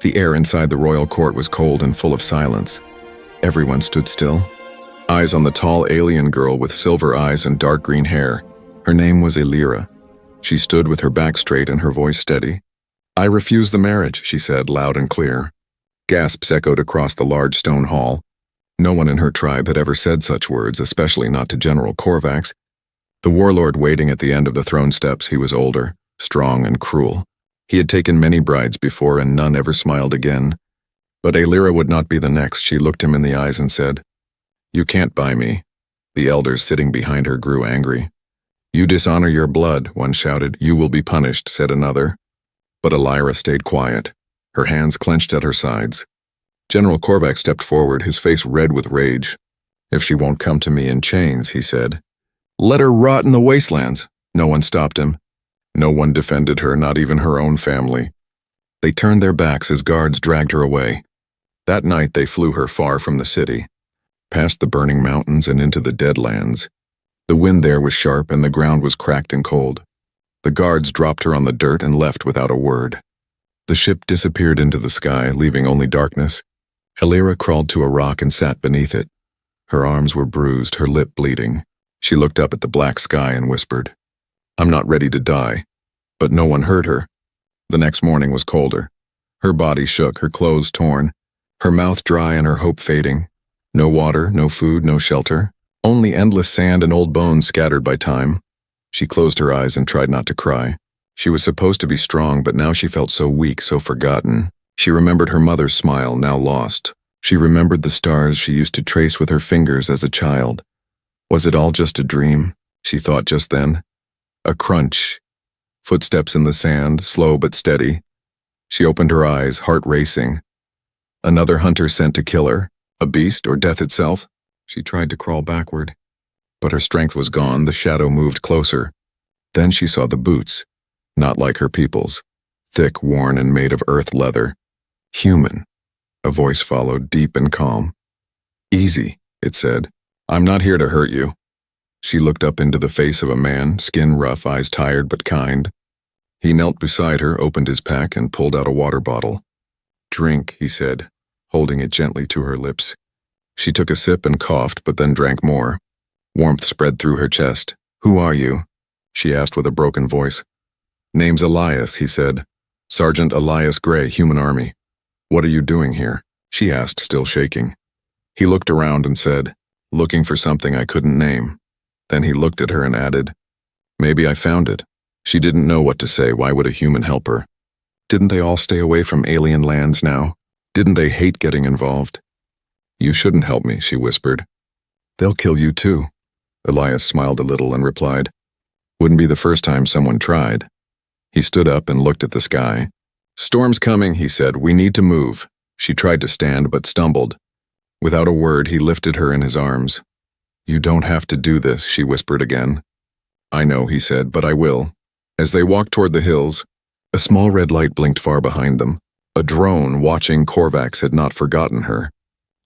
The air inside the royal court was cold and full of silence. Everyone stood still, eyes on the tall alien girl with silver eyes and dark green hair. Her name was Elira. She stood with her back straight and her voice steady. "I refuse the marriage," she said, loud and clear. Gasps echoed across the large stone hall. No one in her tribe had ever said such words, especially not to General Korvax. The warlord waiting at the end of the throne steps, he was older, strong and cruel. He had taken many brides before and none ever smiled again. But Elira would not be the next. She looked him in the eyes and said, "You can't buy me." The elders sitting behind her grew angry. "You dishonor your blood," one shouted. "You will be punished," said another. But Elira stayed quiet, her hands clenched at her sides. General Korvax stepped forward, his face red with rage. "If she won't come to me in chains," he said, "let her rot in the wastelands." No one stopped him. No one defended her, not even her own family. They turned their backs as guards dragged her away. That night they flew her far from the city, past the burning mountains and into the Deadlands. The wind there was sharp and the ground was cracked and cold. The guards dropped her on the dirt and left without a word. The ship disappeared into the sky, leaving only darkness. Elira crawled to a rock and sat beneath it. Her arms were bruised, her lip bleeding. She looked up at the black sky and whispered, "I'm not ready to die." But no one heard her. The next morning was colder. Her body shook, her clothes torn, her mouth dry and her hope fading. No water, no food, no shelter. Only endless sand and old bones scattered by time. She closed her eyes and tried not to cry. She was supposed to be strong, but now she felt so weak, so forgotten. She remembered her mother's smile, now lost. She remembered the stars she used to trace with her fingers as a child. Was it all just a dream? She thought just then. A crunch. Footsteps in the sand, slow but steady. She opened her eyes, heart racing. Another hunter sent to kill her. A beast or death itself? She tried to crawl backward. But her strength was gone, the shadow moved closer. Then she saw the boots. Not like her people's. Thick, worn, and made of earth leather. Human. A voice followed, deep and calm. "Easy," it said. "I'm not here to hurt you." She looked up into the face of a man, skin rough, eyes tired but kind. He knelt beside her, opened his pack, and pulled out a water bottle. "Drink," he said, holding it gently to her lips. She took a sip and coughed, but then drank more. Warmth spread through her chest. "Who are you?" she asked with a broken voice. "Name's Elias," he said. "Sergeant Elias Gray, Human Army." "What are you doing here?" she asked, still shaking. He looked around and said, "Looking for something I couldn't name." Then he looked at her and added, "Maybe I found it." She didn't know what to say. Why would a human help her? Didn't they all stay away from alien lands now? Didn't they hate getting involved? "You shouldn't help me," she whispered. "They'll kill you too." Elias smiled a little and replied, "Wouldn't be the first time someone tried." He stood up and looked at the sky. "Storm's coming," he said. "We need to move." She tried to stand but stumbled. Without a word, he lifted her in his arms. "You don't have to do this," she whispered again. "I know," he said, "but I will." As they walked toward the hills, a small red light blinked far behind them. A drone watching Korvax had not forgotten her.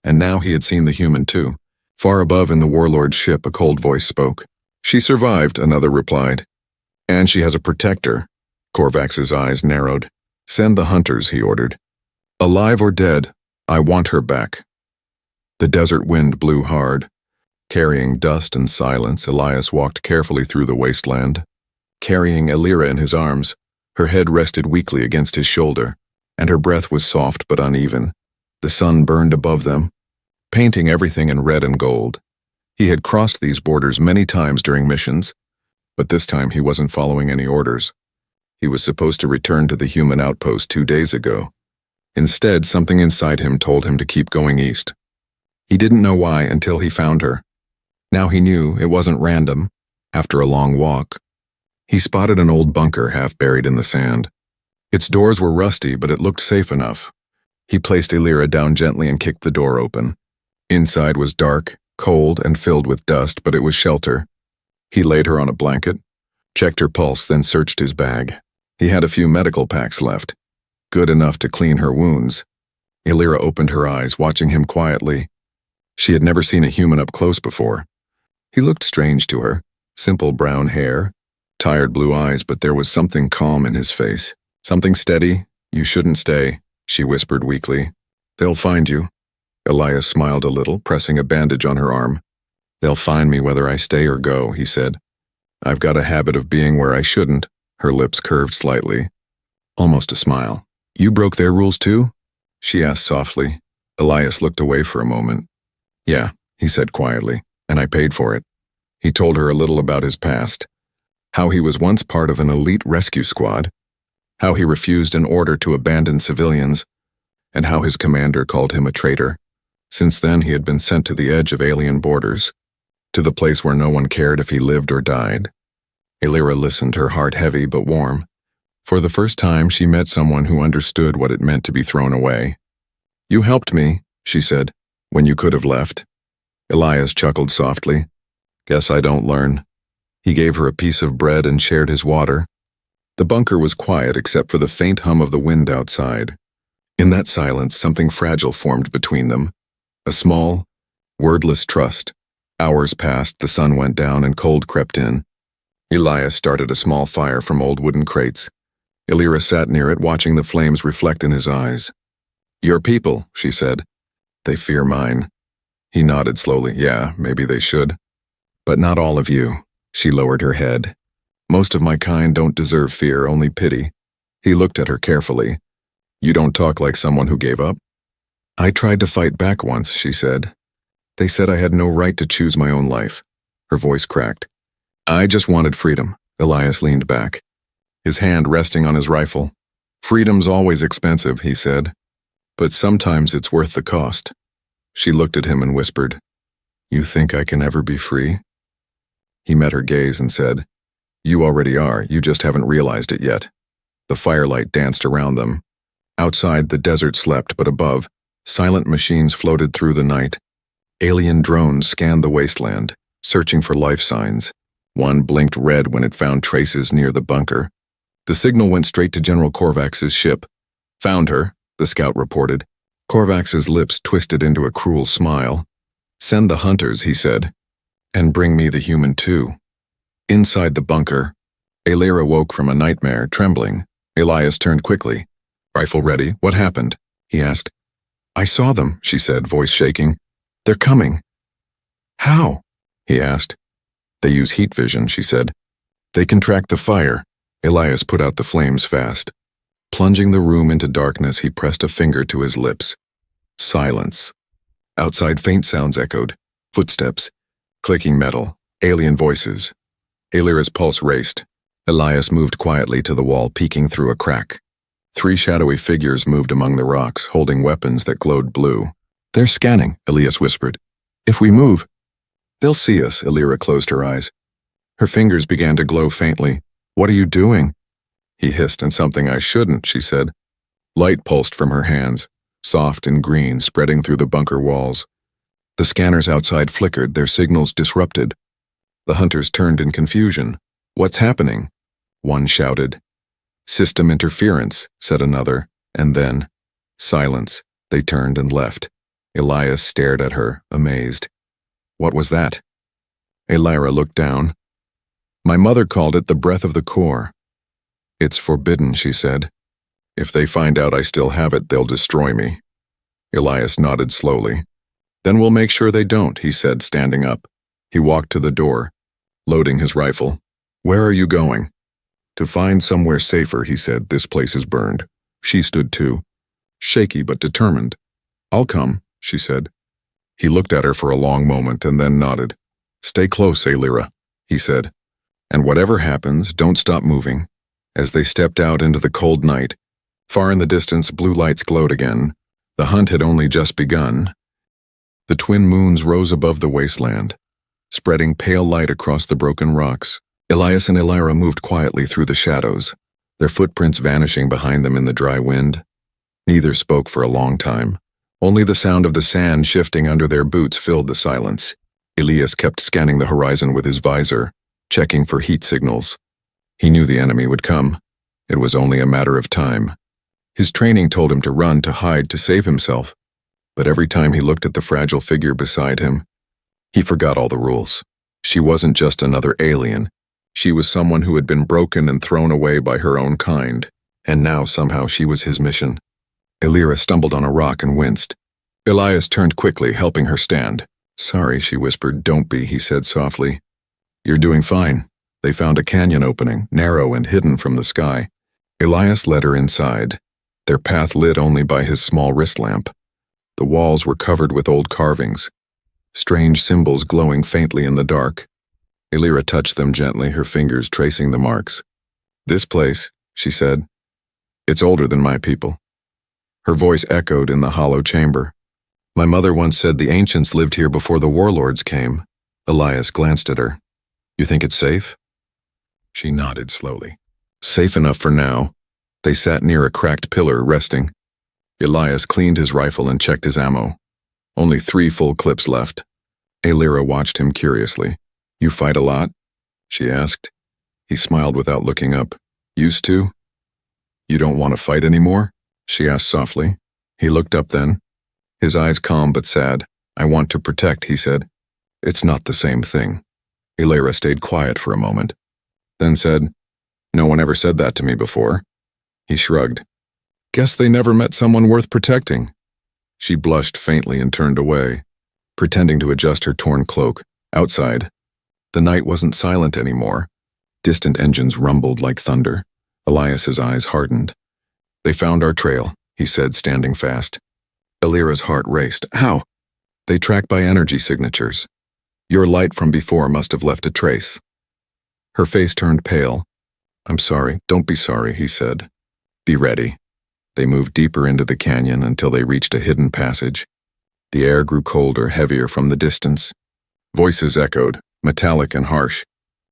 And now he had seen the human too. Far above in the warlord's ship, a cold voice spoke. "She survived," another replied. "And she has a protector." Korvax's eyes narrowed. "Send the hunters," he ordered. "Alive or dead, I want her back." The desert wind blew hard. Carrying dust and silence, Elias walked carefully through the wasteland. Carrying Elira in his arms, her head rested weakly against his shoulder, and her breath was soft but uneven. The sun burned above them, painting everything in red and gold. He had crossed these borders many times during missions, but this time he wasn't following any orders. He was supposed to return to the human outpost 2 days ago. Instead, something inside him told him to keep going east. He didn't know why until he found her. Now he knew it wasn't random. After a long walk, he spotted an old bunker half buried in the sand. Its doors were rusty, but it looked safe enough. He placed Elira down gently and kicked the door open. Inside was dark, cold, and filled with dust, but it was shelter. He laid her on a blanket, checked her pulse, then searched his bag. He had a few medical packs left, good enough to clean her wounds. Elira opened her eyes, watching him quietly. She had never seen a human up close before. He looked strange to her, simple brown hair, tired blue eyes, but there was something calm in his face. Something steady. "You shouldn't stay." she whispered weakly. They'll find you. Elias smiled a little, pressing a bandage on her arm. They'll find me whether I stay or go, he said. I've got a habit of being where I shouldn't. Her lips curved slightly. Almost a smile. You broke their rules too? She asked softly. Elias looked away for a moment. Yeah, he said quietly, and I paid for it. He told her a little about his past. How he was once part of an elite rescue squad. How he refused an order to abandon civilians. And how his commander called him a traitor. Since then he had been sent to the edge of alien borders. To the place where no one cared if he lived or died. Elira listened, her heart heavy but warm. For the first time, she met someone who understood what it meant to be thrown away. You helped me, she said, when you could have left. Elias chuckled softly. Guess I don't learn. He gave her a piece of bread and shared his water. The bunker was quiet except for the faint hum of the wind outside. In that silence, something fragile formed between them. A small, wordless trust. Hours passed, the sun went down, and cold crept in. Elias started a small fire from old wooden crates. Elira sat near it, watching the flames reflect in his eyes. Your people, she said. They fear mine. He nodded slowly. Yeah, maybe they should. But not all of you. She lowered her head. Most of my kind don't deserve fear, only pity. He looked at her carefully. You don't talk like someone who gave up. I tried to fight back once, she said. They said I had no right to choose my own life. Her voice cracked. I just wanted freedom. Elias leaned back, his hand resting on his rifle. Freedom's always expensive, he said. But sometimes it's worth the cost. She looked at him and whispered, You think I can ever be free? He met her gaze and said, You already are, you just haven't realized it yet. The firelight danced around them. Outside, the desert slept, but above, silent machines floated through the night. Alien drones scanned the wasteland, searching for life signs. One blinked red when it found traces near the bunker. The signal went straight to General Korvax's ship. Found her, the scout reported. Korvax's lips twisted into a cruel smile. Send the hunters, he said. And bring me the human too. Inside the bunker, Elira woke from a nightmare, trembling. Elias turned quickly. Rifle ready, what happened? He asked. I saw them, she said, voice shaking. They're coming. How? He asked. They use heat vision, she said. They can track the fire. Elias put out the flames fast. Plunging the room into darkness, he pressed a finger to his lips. Silence. Outside, faint sounds echoed. Footsteps. Clicking metal. Alien voices. Elira's pulse raced. Elias moved quietly to the wall, peeking through a crack. 3 shadowy figures moved among the rocks, holding weapons that glowed blue. They're scanning, Elias whispered. If we move, they'll see us, Elira closed her eyes. Her fingers began to glow faintly. What are you doing? He hissed, and something I shouldn't, she said. Light pulsed from her hands, soft and green, spreading through the bunker walls. The scanners outside flickered, their signals disrupted. The hunters turned in confusion. What's happening? One shouted. System interference, said another, and then, silence. They turned and left. Elias stared at her, amazed. What was that? Elira looked down. My mother called it the breath of the core. It's forbidden, she said. If they find out I still have it, they'll destroy me. Elias nodded slowly. Then we'll make sure they don't, he said, standing up. He walked to the door, loading his rifle. Where are you going? To find somewhere safer, he said. This place is burned. She stood too, shaky but determined. I'll come, she said. He looked at her for a long moment and then nodded. Stay close, Elira, he said. And whatever happens, don't stop moving. As they stepped out into the cold night, far in the distance, blue lights glowed again. The hunt had only just begun. The twin moons rose above the wasteland, spreading pale light across the broken rocks. Elias and Elira moved quietly through the shadows, their footprints vanishing behind them in the dry wind. Neither spoke for a long time. Only the sound of the sand shifting under their boots filled the silence. Elias kept scanning the horizon with his visor, checking for heat signals. He knew the enemy would come. It was only a matter of time. His training told him to run, to hide, to save himself. But every time he looked at the fragile figure beside him, he forgot all the rules. She wasn't just another alien. She was someone who had been broken and thrown away by her own kind, and now somehow she was his mission. Elira stumbled on a rock and winced. Elias turned quickly, helping her stand. "Sorry," she whispered. "Don't be," he said softly. "You're doing fine." They found a canyon opening, narrow and hidden from the sky. Elias led her inside, their path lit only by his small wrist lamp. The walls were covered with old carvings, strange symbols glowing faintly in the dark. Elira touched them gently, her fingers tracing the marks. "This place," she said, "it's older than my people." Her voice echoed in the hollow chamber. "My mother once said the ancients lived here before the warlords came." Elias glanced at her. "You think it's safe?" She nodded slowly. "Safe enough for now." They sat near a cracked pillar, resting. Elias cleaned his rifle and checked his ammo. Only 3 full clips left. Elira watched him curiously. "You fight a lot?" she asked. He smiled without looking up. "Used to?" "You don't want to fight anymore?" she asked softly. He looked up then, his eyes calm but sad. "I want to protect," he said. "It's not the same thing." Elira stayed quiet for a moment, then said, "No one ever said that to me before." He shrugged. "Guess they never met someone worth protecting." She blushed faintly and turned away, pretending to adjust her torn cloak. Outside, the night wasn't silent anymore. Distant engines rumbled like thunder. Elias's eyes hardened. "They found our trail," he said, standing fast. Elira's heart raced. "How?" "They track by energy signatures. Your light from before must have left a trace." Her face turned pale. "I'm sorry." "Don't be sorry," he said. "Be ready." They moved deeper into the canyon until they reached a hidden passage. The air grew colder, heavier from the distance. Voices echoed, metallic and harsh.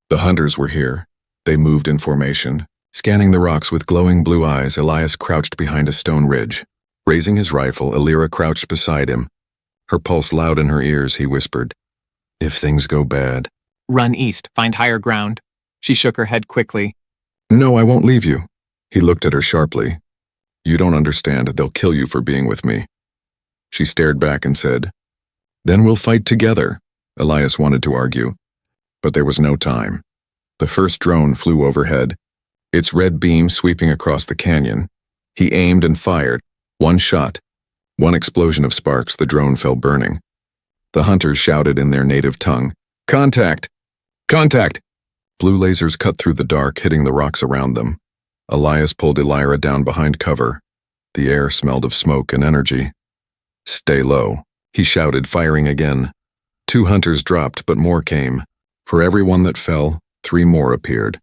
The hunters were here. They moved in formation. Scanning the rocks with glowing blue eyes, Elias crouched behind a stone ridge. Raising his rifle, Elira crouched beside him. Her pulse loud in her ears, he whispered, "If things go bad..." "Run east, find higher ground." She shook her head quickly. "No, I won't leave you." He looked at her sharply. "You don't understand. They'll kill you for being with me." She stared back and said, "Then we'll fight together." Elias wanted to argue, but there was no time. The first drone flew overhead, its red beam sweeping across the canyon. He aimed and fired. One shot. One explosion of sparks, the drone fell burning. The hunters shouted in their native tongue, "Contact! Contact!" Blue lasers cut through the dark, hitting the rocks around them. Elias pulled Elira down behind cover. The air smelled of smoke and energy. "Stay low," he shouted, firing again. 2 hunters dropped, but more came. For every one that fell, 3 more appeared.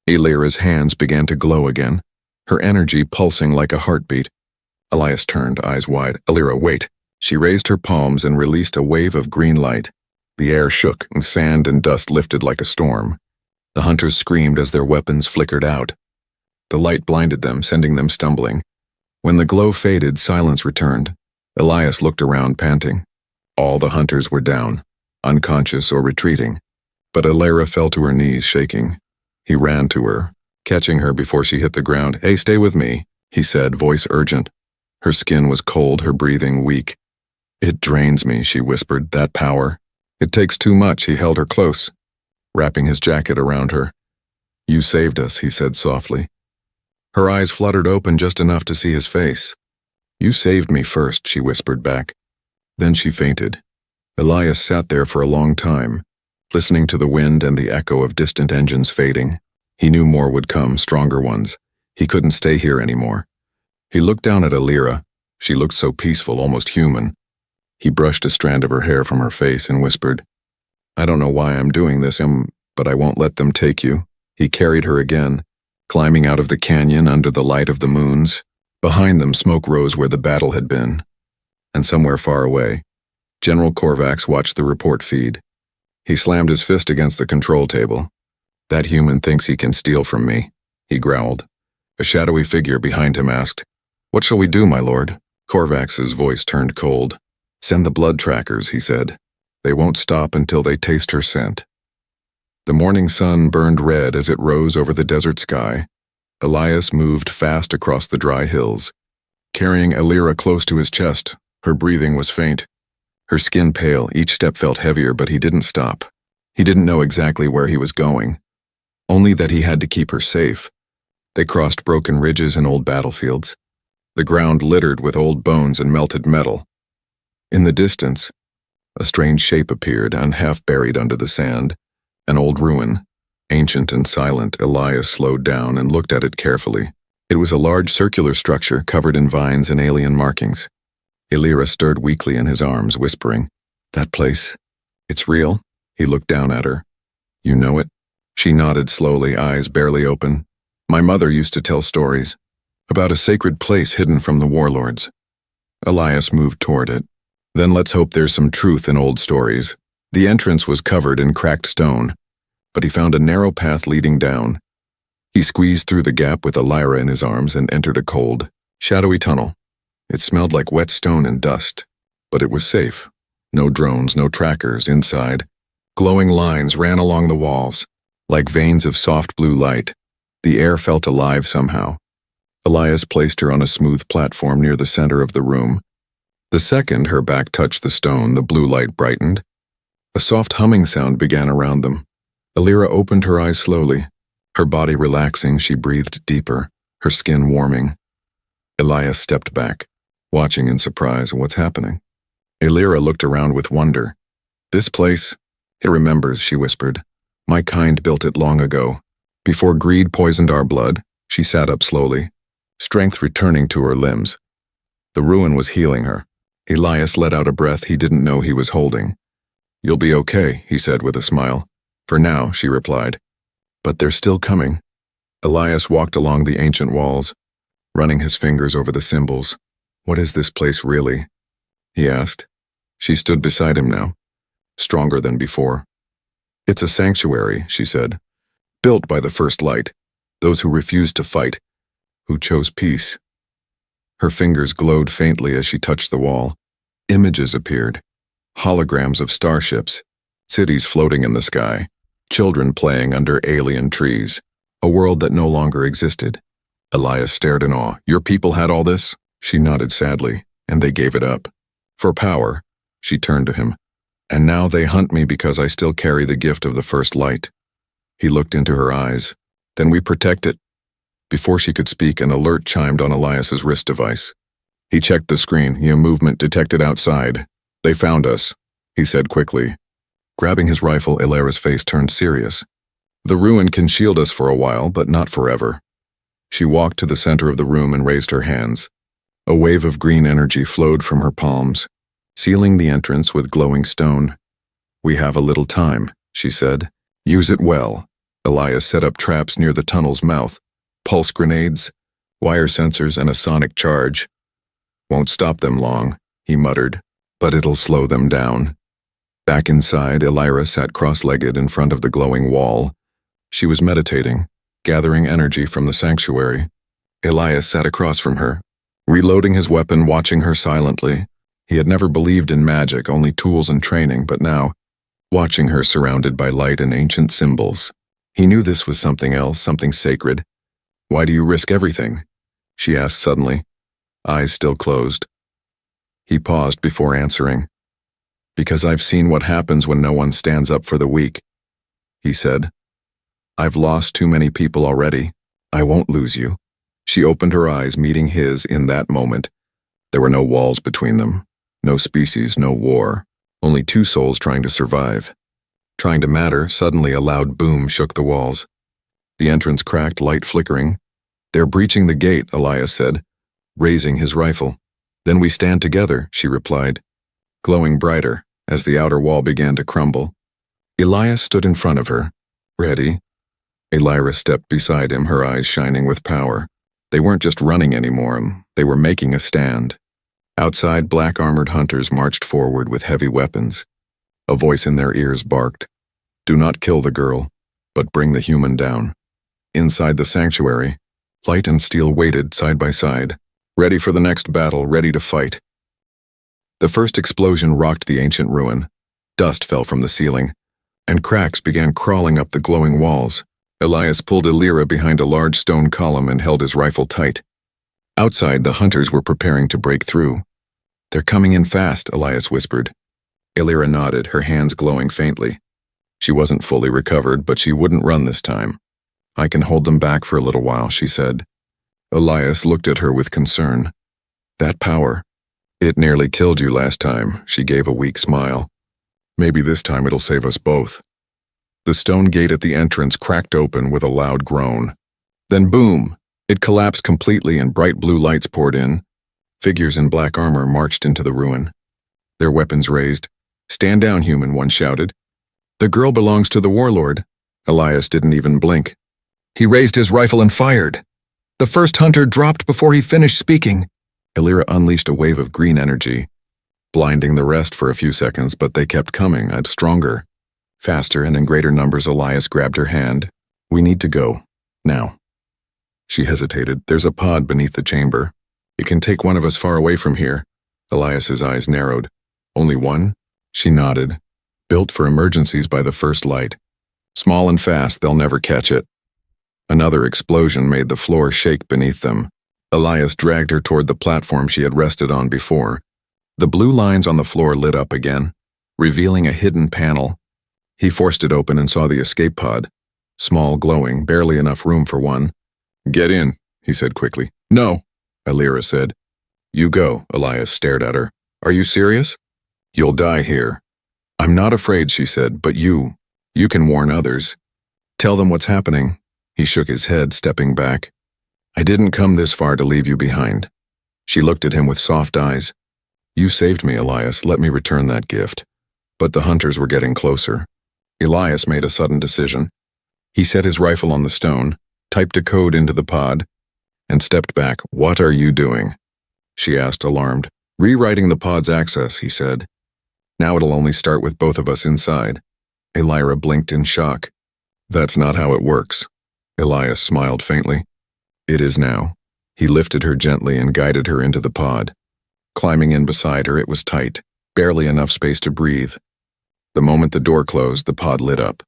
Elira's hands began to glow again, her energy pulsing like a heartbeat. Elias turned, eyes wide. "Elira, wait." She raised her palms and released a wave of green light. The air shook, and sand and dust lifted like a storm. The hunters screamed as their weapons flickered out. The light blinded them, sending them stumbling. When the glow faded, silence returned. Elias looked around, panting. All the hunters were down, unconscious or retreating. But Elira fell to her knees, shaking. He ran to her, catching her before she hit the ground. "Hey, stay with me," he said, voice urgent. Her skin was cold, her breathing weak. "It drains me," she whispered, "that power. It takes too much." He held her close, wrapping his jacket around her. "You saved us," he said softly. Her eyes fluttered open just enough to see his face. "You saved me first," she whispered back. Then she fainted. Elias sat there for a long time, listening to the wind and the echo of distant engines fading. He knew more would come, stronger ones. He couldn't stay here anymore. He looked down at Elira. She looked so peaceful, almost human. He brushed a strand of her hair from her face and whispered, "I don't know why I'm doing this, but I won't let them take you." He carried her again, climbing out of the canyon under the light of the moons. Behind them, smoke rose where the battle had been. And somewhere far away, General Korvax watched the report feed. He slammed his fist against the control table. "That human thinks he can steal from me," he growled. A shadowy figure behind him asked, "What shall we do, my lord?" Korvax's voice turned cold. "Send the blood trackers," he said. "They won't stop until they taste her scent." The morning sun burned red as it rose over the desert sky. Elias moved fast across the dry hills, carrying Elira close to his chest. Her breathing was faint, her skin pale. Each step felt heavier, but he didn't stop. He didn't know exactly where he was going, only that he had to keep her safe. They crossed broken ridges and old battlefields. the ground littered with old bones and melted metal. In the distance, a strange shape appeared, half buried under the sand, an old ruin. Ancient and silent, Elias slowed down and looked at it carefully. It was a large circular structure covered in vines and alien markings. Illyra stirred weakly in his arms, whispering, "That place, it's real?" He looked down at her. "You know it?" She nodded slowly, eyes barely open. "My mother used to tell stories about a sacred place hidden from the warlords." Elias moved toward it. "Then let's hope there's some truth in old stories." The entrance was covered in cracked stone, but he found a narrow path leading down. He squeezed through the gap with Illyra in his arms and entered a cold, shadowy tunnel. It smelled like wet stone and dust, but it was safe. No drones, no trackers inside. Glowing lines ran along the walls, like veins of soft blue light. The air felt alive somehow. Elias placed her on a smooth platform near the center of the room. The second her back touched the stone, the blue light brightened. A soft humming sound began around them. Illyra opened her eyes slowly. Her body relaxing, she breathed deeper, her skin warming. Elias stepped back, watching in surprise. What's happening? Illyra looked around with wonder. "This place, it remembers," she whispered. "My kind built it long ago. Before greed poisoned our blood." She sat up slowly, strength returning to her limbs. The ruin was healing her. Elias let out a breath he didn't know he was holding. "You'll be okay," he said with a smile. "For now," she replied. "But they're still coming." Elias walked along the ancient walls, running his fingers over the symbols. "What is this place really?" he asked. She stood beside him now, stronger than before. "It's a sanctuary," she said, "built by the first light, those who refused to fight, who chose peace." Her fingers glowed faintly as she touched the wall. Images appeared, holograms of starships, cities floating in the sky, children playing under alien trees, a world that no longer existed. Elias stared in awe. "Your people had all this?" She nodded sadly, "and they gave it up. For power." She turned to him. "And now they hunt me because I still carry the gift of the first light." He looked into her eyes. "Then we protect it." Before she could speak, an alert chimed on Elias's wrist device. He checked the screen. "Your movement detected outside. They found us," he said quickly. Grabbing his rifle, Illyra's face turned serious. "The ruin can shield us for a while, but not forever." She walked to the center of the room and raised her hands. A wave of green energy flowed from her palms, sealing the entrance with glowing stone. "We have a little time," she said. "Use it well." Elias set up traps near the tunnel's mouth, pulse grenades, wire sensors, and a sonic charge. "Won't stop them long," he muttered, "but it'll slow them down." Back inside, Illyra sat cross-legged in front of the glowing wall. She was meditating, gathering energy from the sanctuary. Elias sat across from her, reloading his weapon, watching her silently. He had never believed in magic, only tools and training, but now, watching her surrounded by light and ancient symbols, he knew this was something else, something sacred. "Why do you risk everything?" she asked suddenly, eyes still closed. He paused before answering. "Because I've seen what happens when no one stands up for the weak," he said. "I've lost too many people already. I won't lose you." She opened her eyes, meeting his in that moment. There were no walls between them, no species, no war, only two souls trying to survive. Trying to matter. Suddenly a loud boom shook the walls. The entrance cracked, light flickering. "They're breaching the gate," Elias said, raising his rifle. "Then we stand together," she replied, glowing brighter as the outer wall began to crumble. Elias stood in front of her. "Ready?" Illyra stepped beside him, her eyes shining with power. They weren't just running anymore, they were making a stand. Outside, black-armored hunters marched forward with heavy weapons. A voice in their ears barked, "Do not kill the girl, but bring the human down." Inside the sanctuary, light and steel waited side by side, ready for the next battle, ready to fight. The first explosion rocked the ancient ruin. Dust fell from the ceiling, and cracks began crawling up the glowing walls. Elias pulled Illyra behind a large stone column and held his rifle tight. Outside, the hunters were preparing to break through. "They're coming in fast," Elias whispered. Illyra nodded, her hands glowing faintly. She wasn't fully recovered, but she wouldn't run this time. "I can hold them back for a little while," she said. Elias looked at her with concern. That power. It nearly killed you last time, she gave a weak smile. Maybe this time it'll save us both. The stone gate at the entrance cracked open with a loud groan. Then boom! It collapsed completely and bright blue lights poured in. Figures in black armor marched into the ruin. Their weapons raised. "Stand down, human," one shouted. "The girl belongs to the warlord." Elias didn't even blink. He raised his rifle and fired. The first hunter dropped before he finished speaking. Illyra unleashed a wave of green energy, blinding the rest for a few seconds, but they kept coming, and stronger. Faster and in greater numbers. Elias grabbed her hand. "We need to go. Now." She hesitated. "There's a pod beneath the chamber. It can take one of us far away from here." Elias's eyes narrowed. "Only one?" She nodded. "Built for emergencies by the first light. Small and fast, they'll never catch it." Another explosion made the floor shake beneath them. Elias dragged her toward the platform she had rested on before. The blue lines on the floor lit up again, revealing a hidden panel. He forced it open and saw the escape pod. Small, glowing, barely enough room for one. "Get in," he said quickly. "No," Illyra said. "You go," Elias stared at her. "Are you serious?" "You'll die here." "I'm not afraid," she said, "but you can warn others. Tell them what's happening." He shook his head, stepping back. "I didn't come this far to leave you behind." She looked at him with soft eyes. "You saved me, Elias. Let me return that gift." But the hunters were getting closer. Elias made a sudden decision. He set his rifle on the stone, typed a code into the pod, and stepped back. "What are you doing?" she asked, alarmed. "Rewriting the pod's access," he said. "Now it'll only start with both of us inside." Illyra blinked in shock. "That's not how it works." Elias smiled faintly. "It is now." He lifted her gently and guided her into the pod. Climbing in beside her, it was tight, barely enough space to breathe. The moment the door closed, the pod lit up.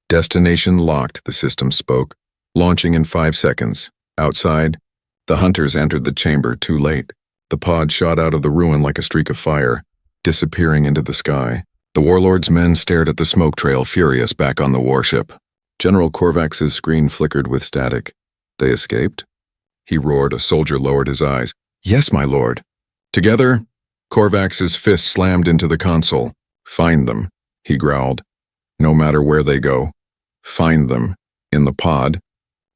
"Destination locked," the system spoke, launching in 5 seconds. Outside, the hunters entered the chamber too late. The pod shot out of the ruin like a streak of fire, disappearing into the sky. The warlord's men stared at the smoke trail, furious, back on the warship. General Korvax's screen flickered with static. "They escaped?" he roared. A soldier lowered his eyes. "Yes, my lord." Together, Korvax's fist slammed into the console. "Find them," he growled. "No matter where they go. Find them. In the pod."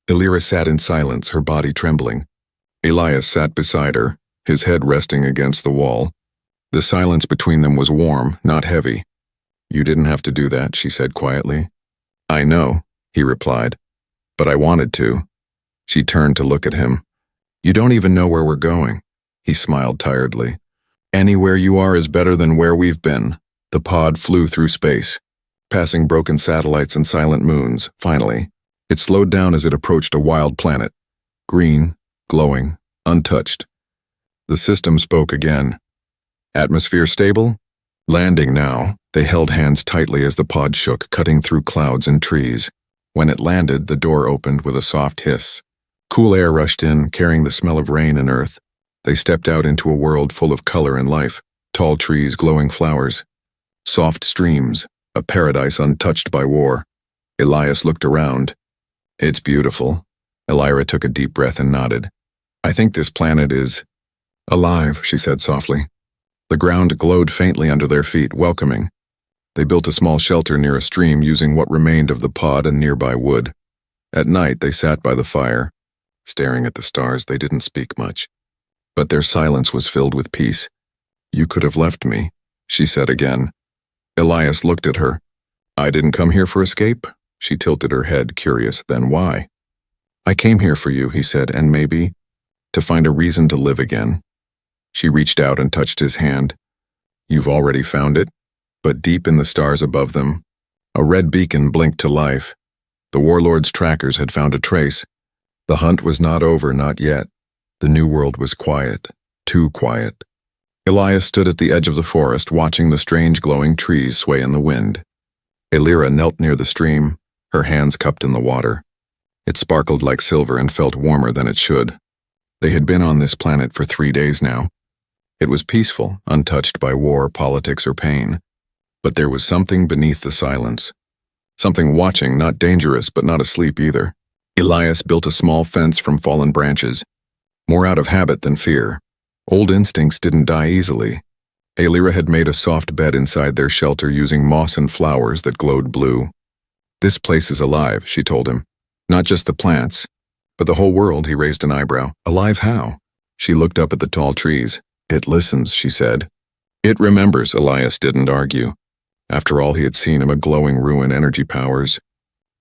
Illyra sat in silence, her body trembling. Elias sat beside her, his head resting against the wall. The silence between them was warm, not heavy. "You didn't have to do that," she said quietly. "I know," he replied. "But I wanted to." She turned to look at him. "You don't even know where we're going." He smiled tiredly. "Anywhere you are is better than where we've been." The pod flew through space, passing broken satellites and silent moons. Finally, it slowed down as it approached a wild planet. Green, glowing, untouched. The system spoke again. "Atmosphere stable?" Landing now. They held hands tightly as the pod shook, cutting through clouds and trees. When it landed, the door opened with a soft hiss. Cool air rushed in, carrying the smell of rain and earth. They stepped out into a world full of color and life. Tall trees, glowing flowers. Soft streams, a paradise untouched by war. Elias looked around. "It's beautiful." Illyra took a deep breath and nodded. "I think this planet is alive," she said softly. The ground glowed faintly under their feet, welcoming. They built a small shelter near a stream using what remained of the pod and nearby wood. At night, they sat by the fire. Staring at the stars, they didn't speak much. But their silence was filled with peace. "You could have left me," she said again. Elias looked at her. "I didn't come here for escape." She tilted her head, curious. "Then why?" "I came here for you," he said, "and maybe to find a reason to live again." She reached out and touched his hand. "You've already found it?" But deep in the stars above them, a red beacon blinked to life. The warlord's trackers had found a trace. The hunt was not over, not yet. The new world was quiet, too quiet. Elias stood at the edge of the forest, watching the strange glowing trees sway in the wind. Illyra knelt near the stream, her hands cupped in the water. It sparkled like silver and felt warmer than it should. They had been on this planet for 3 days now. It was peaceful, untouched by war, politics, or pain. But there was something beneath the silence. Something watching, not dangerous, but not asleep either. Elias built a small fence from fallen branches, more out of habit than fear. Old instincts didn't die easily. Alira had made a soft bed inside their shelter using moss and flowers that glowed blue. "This place is alive," she told him. "Not just the plants, but the whole world." He raised an eyebrow. "Alive how?" She looked up at the tall trees. "It listens," she said. "It remembers." Elias didn't argue. After all, he had seen him, a glowing ruin, energy powers,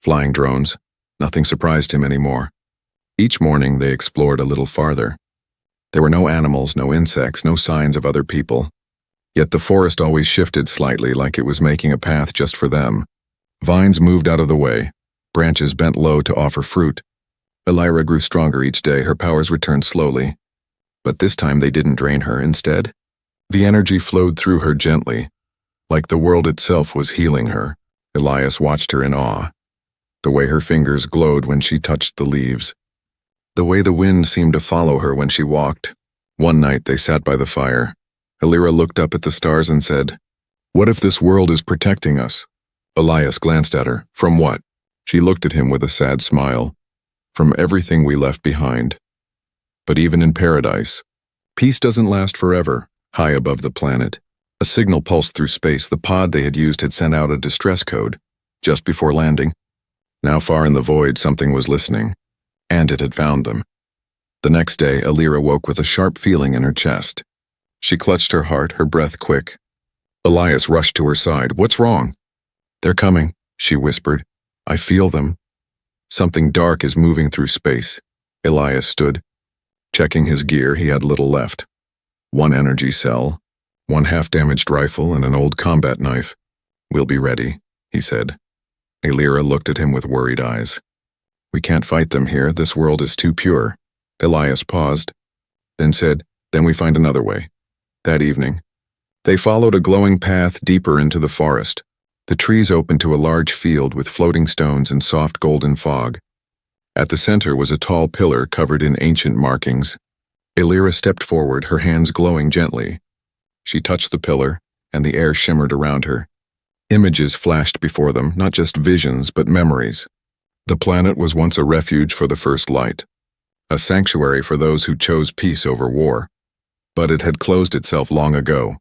flying drones. Nothing surprised him anymore. Each morning they explored a little farther. There were no animals, no insects, no signs of other people. Yet the forest always shifted slightly, like it was making a path just for them. Vines moved out of the way. Branches bent low to offer fruit. Elira grew stronger each day. Her powers returned slowly. But this time they didn't drain her. Instead, the energy flowed through her gently, like the world itself was healing her. Elias watched her in awe. The way her fingers glowed when she touched the leaves. The way the wind seemed to follow her when she walked. One night they sat by the fire. Elira looked up at the stars and said, "What if this world is protecting us?" Elias glanced at her. "From what?" She looked at him with a sad smile. "From everything we left behind. But even in paradise, peace doesn't last forever." High above the planet, a signal pulsed through space. The pod they had used had sent out a distress code just before landing. Now far in the void, something was listening, and it had found them. The next day, Elira woke with a sharp feeling in her chest. She clutched her heart, her breath quick. Elias rushed to her side. "What's wrong?" "They're coming," she whispered. "I feel them." Something dark is moving through space. Elias stood. Checking his gear, he had little left. One energy cell, one half-damaged rifle, and an old combat knife. "We'll be ready," he said. Elira looked at him with worried eyes. "We can't fight them here. This world is too pure." Elias paused, then said, "Then we find another way." That evening, they followed a glowing path deeper into the forest. The trees opened to a large field with floating stones and soft golden fog. At the center was a tall pillar covered in ancient markings. Elira stepped forward, her hands glowing gently. She touched the pillar, and the air shimmered around her. Images flashed before them, not just visions, but memories. The planet was once a refuge for the first light, a sanctuary for those who chose peace over war. But it had closed itself long ago,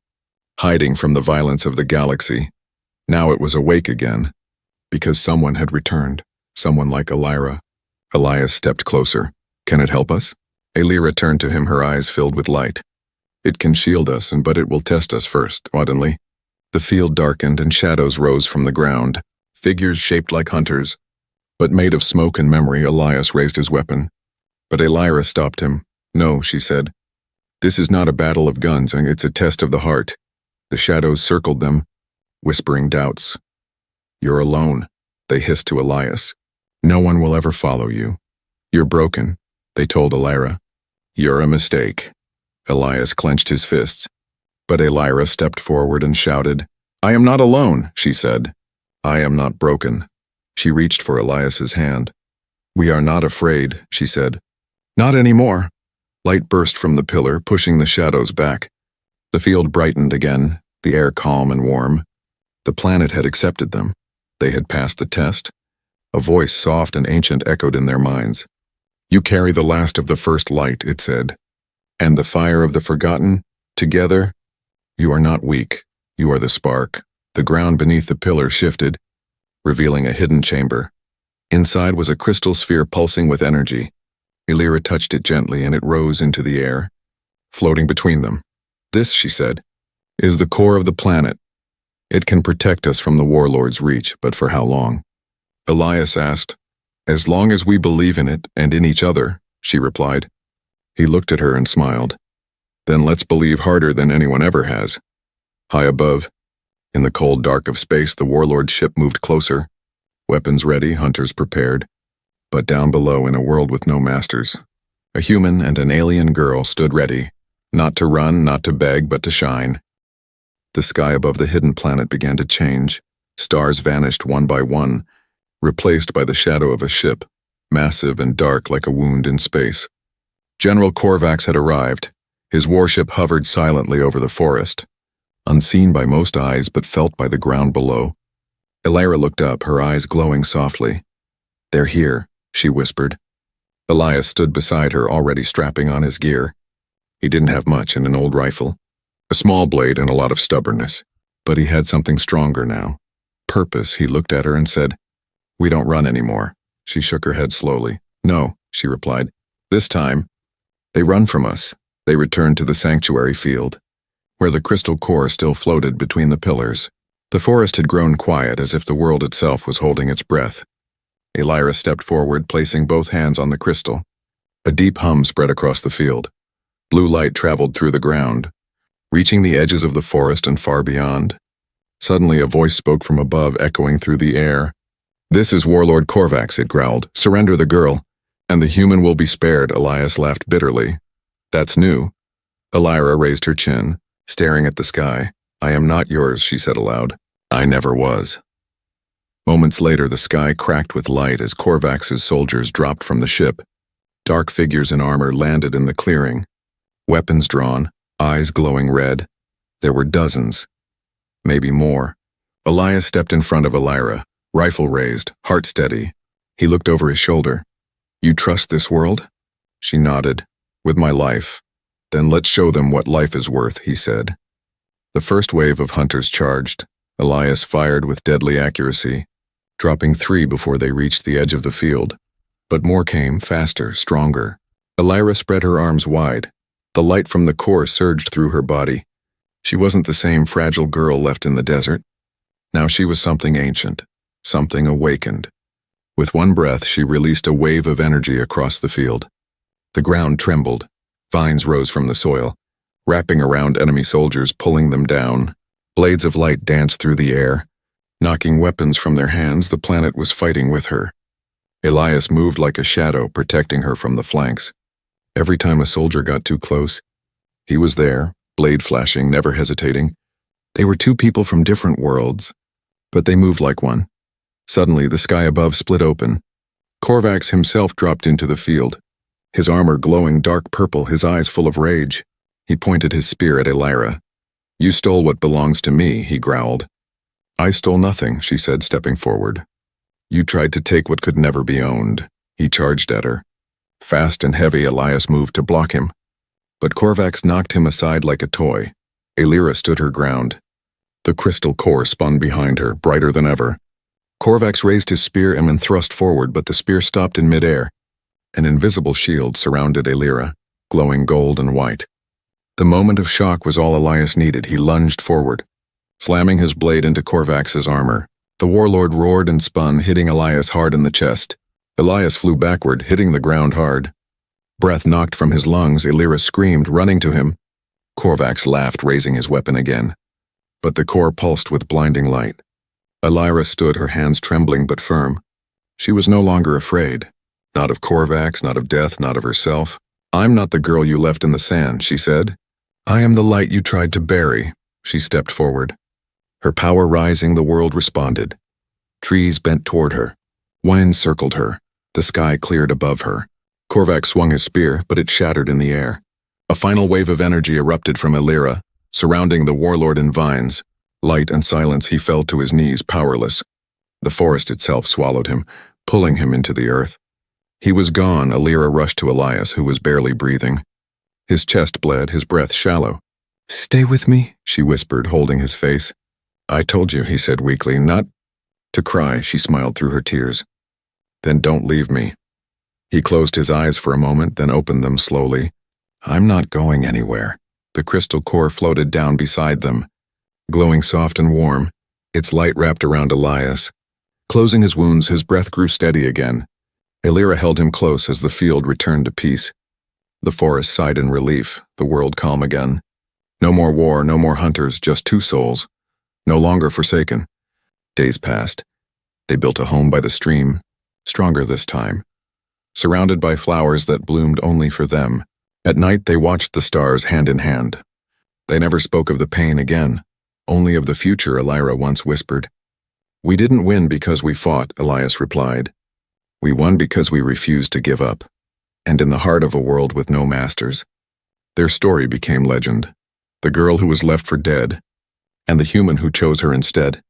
hiding from the violence of the galaxy. Now it was awake again, because someone had returned, someone like Elira. Elias stepped closer. "Can it help us?" Elira turned to him, her eyes filled with light. "It can shield us, but it will test us first." Suddenly, the field darkened and shadows rose from the ground, figures shaped like hunters, but made of smoke and memory. Elias raised his weapon, but Elira stopped him. "No," she said. "This is not a battle of guns, it's a test of the heart." The shadows circled them, whispering doubts. "You're alone," they hissed to Elias. "No one will ever follow you. You're broken," they told Elira. "You're a mistake." Elias clenched his fists, but Elira stepped forward and shouted. "I am not alone," she said. "I am not broken." She reached for Elias's hand. "We are not afraid," she said. "Not anymore." Light burst from the pillar, pushing the shadows back. The field brightened again, the air calm and warm. The planet had accepted them. They had passed the test. A voice soft and ancient echoed in their minds. "You carry the last of the first light," it said, "and the fire of the forgotten. Together, you are not weak. You are the spark." The ground beneath the pillar shifted, revealing a hidden chamber. Inside was a crystal sphere pulsing with energy. Elira touched it gently, and it rose into the air, floating between them. "This," she said, "is the core of the planet. It can protect us from the warlord's reach, but for how long?" Elias asked. "As long as we believe in it and in each other," she replied. He looked at her and smiled. "Then let's believe harder than anyone ever has." High above, in the cold dark of space, the warlord's ship moved closer, weapons ready, hunters prepared. But down below, in a world with no masters, a human and an alien girl stood ready, not to run, not to beg, but to shine. The sky above the hidden planet began to change. Stars vanished one by one, replaced by the shadow of a ship, massive and dark like a wound in space. General Korvax had arrived. His warship hovered silently over the forest, unseen by most eyes but felt by the ground below. Elira looked up, her eyes glowing softly. "They're here," she whispered. Elias stood beside her, already strapping on his gear. He didn't have much in an old rifle, a small blade and a lot of stubbornness, but he had something stronger now. Purpose. He looked at her and said, "We don't run anymore." She shook her head slowly. "No," she replied. "This time, they run from us." They returned to the sanctuary field, where the crystal core still floated between the pillars. The forest had grown quiet, as if the world itself was holding its breath. Elira stepped forward, placing both hands on the crystal. A deep hum spread across the field. Blue light traveled through the ground, reaching the edges of the forest and far beyond. Suddenly a voice spoke from above, echoing through the air. "This is Warlord Korvax," it growled. "Surrender the girl, and the human will be spared." Elias laughed bitterly. "That's new." Elira raised her chin, staring at the sky. "I am not yours," she said aloud. "I never was." Moments later, the sky cracked with light as Korvax's soldiers dropped from the ship. Dark figures in armor landed in the clearing, weapons drawn, eyes glowing red. There were dozens, maybe more. Elias stepped in front of Elira, rifle raised, heart steady. He looked over his shoulder. "You trust this world?" She nodded. "With my life." "Then let's show them what life is worth," he said. The first wave of hunters charged. Elias fired with deadly accuracy, dropping 3 before they reached the edge of the field. But more came, faster, stronger. Elira spread her arms wide. The light from the core surged through her body. She wasn't the same fragile girl left in the desert. Now she was something ancient, something awakened. With one breath, she released a wave of energy across the field. The ground trembled. Vines rose from the soil, wrapping around enemy soldiers, pulling them down. Blades of light danced through the air, knocking weapons from their hands. The planet was fighting with her. Elias moved like a shadow, protecting her from the flanks. Every time a soldier got too close, he was there, blade flashing, never hesitating. They were 2 people from different worlds, but they moved like one. Suddenly, the sky above split open. Korvax himself dropped into the field, his armor glowing dark purple, his eyes full of rage. He pointed his spear at Elira. "You stole what belongs to me," he growled. "I stole nothing," she said, stepping forward. "You tried to take what could never be owned." He charged at her. Fast and heavy, Elias moved to block him, but Korvax knocked him aside like a toy. Elira stood her ground. The crystal core spun behind her, brighter than ever. Korvax raised his spear and thrust forward, but the spear stopped in midair. An invisible shield surrounded Elira, glowing gold and white. The moment of shock was all Elias needed. He lunged forward, slamming his blade into Korvax's armor. The warlord roared and spun, hitting Elias hard in the chest. Elias flew backward, hitting the ground hard. Breath knocked from his lungs, Elira screamed, running to him. Korvax laughed, raising his weapon again. But the core pulsed with blinding light. Elira stood, her hands trembling but firm. She was no longer afraid. Not of Korvax, not of death, not of herself. "I'm not the girl you left in the sand," she said. "I am the light you tried to bury." She stepped forward. Her power rising, the world responded. Trees bent toward her. Wind circled her. The sky cleared above her. Korvax swung his spear, but it shattered in the air. A final wave of energy erupted from Elira, surrounding the warlord in vines. Light and silence, he fell to his knees, powerless. The forest itself swallowed him, pulling him into the earth. He was gone. Elira rushed to Elias, who was barely breathing. His chest bled, his breath shallow. "Stay with me," she whispered, holding his face. "I told you," he said weakly, "not to cry." She smiled through her tears. "Then don't leave me." He closed his eyes for a moment, then opened them slowly. "I'm not going anywhere." The crystal core floated down beside them, glowing soft and warm, its light wrapped around Elias. Closing his wounds, his breath grew steady again. Elira held him close as the field returned to peace. The forest sighed in relief, the world calm again. No more war, no more hunters, just 2 souls, no longer forsaken. Days passed. They built a home by the stream, stronger this time, surrounded by flowers that bloomed only for them. At night they watched the stars hand in hand. They never spoke of the pain again, only of the future. Elira once whispered. "We didn't win because we fought," Elias replied. "We won because we refused to give up." And in the heart of a world with no masters, their story became legend. The girl who was left for dead, and the human who chose her instead.